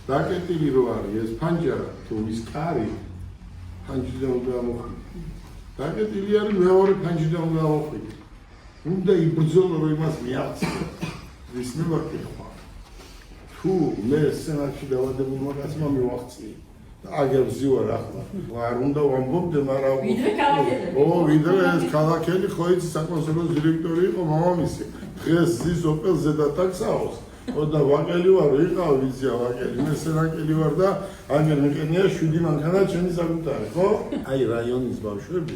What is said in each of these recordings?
დაკეტილი რო არის ეს ფანჯარა თუ ის კარი ფანჯიდან უნდა მოხვიდე. დაკეტილი არის მეორე ფანჯიდან უნდა მოხვიდე. უნდა იბრძოლო რომ იმას მიაღწიო. ის მივაკითხვა. თუ მე სცენარში დავადებულმა კაცმა მივაღწიე. აგერ ვზივარ ახლა. არ უნდა ვამბობდე, მაგრამ ვიდრე ეს ქალაქელი ხო იცი საკონსერვო დირექტორი იყო მამამისი. დღეს ზის ოპელ ზედატაქსაოს. და ვაკელი ვარ, ვიყავ ვიზია ვაკელი, მე სენაკელი ვარ და აგერ მეკენია 7 მანქანა ჩემი საკუთარი, ხო? აი რაიონის ბავშვები,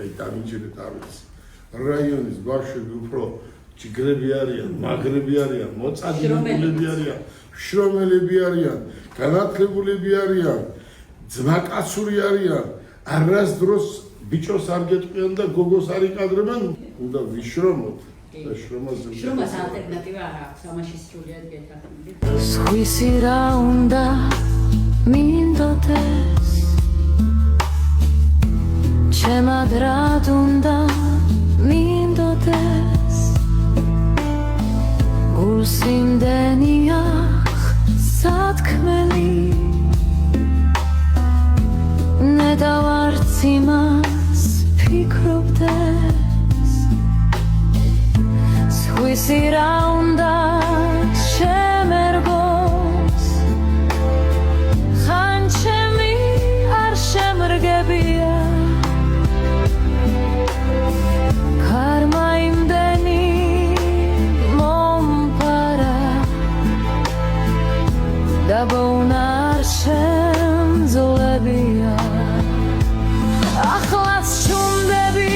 აი დამიჯერეთ არის. რაიონის ბავშვები უფრო ჭიგრები არიან, მაგრები არიან, მოწადილებული არიან, შრომელები არიან, განათლებულები არიან, ძმაკაცური არიან, არასდროს ბიჭოს არ გეტყვიან და გოგოს არ იყადრებენ, უნდა ვიშრომოთ. შრომას ალტერნატივა არ აქვს, ამაში სრულიად გეთანხმებით. სხვისი რა უნდა მინდოდეს, ჩემად რად უნდა მინდოდეს, გულს იმდენი აქვს სათქმელი, ნედავარც იმას ფიქრობდეს, სხვისი რა უნდა შემერგოს, ხან ჩემი არ შემრგებია, ქარმა იმდენი მომფარა, დაბოუნა არ შემძლებია, ახლაც ჩუმდები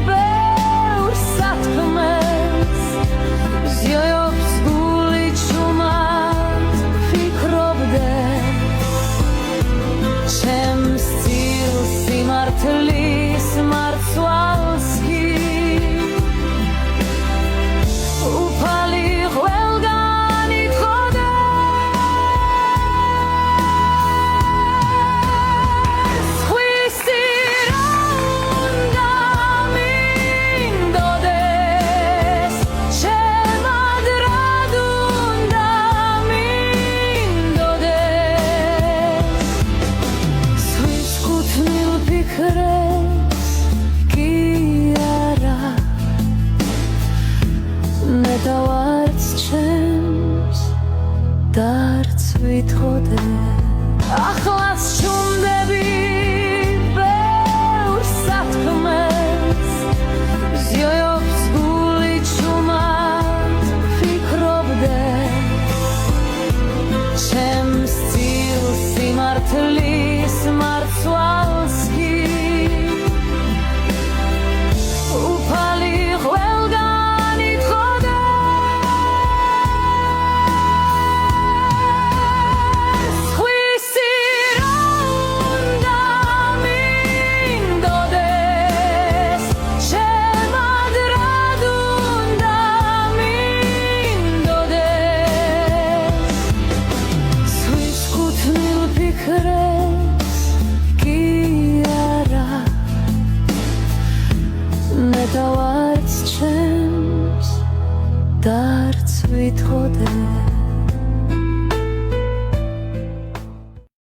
ბევრ სათქმელს, ზიოებს გული ჩუმად ფიქრობდეს, ჩემს წილს სიმართლის მარცვალს კი უფალი ყველგან იტყოდეს, სხვისი რა უნდა მინდოდეს, ჩემად რად უნდა მინდოდეს, სხვის კუთვნილ ფიქრებს კი არა, ნედავარც ჩემს დარც ვითხოვდეს, ახლაც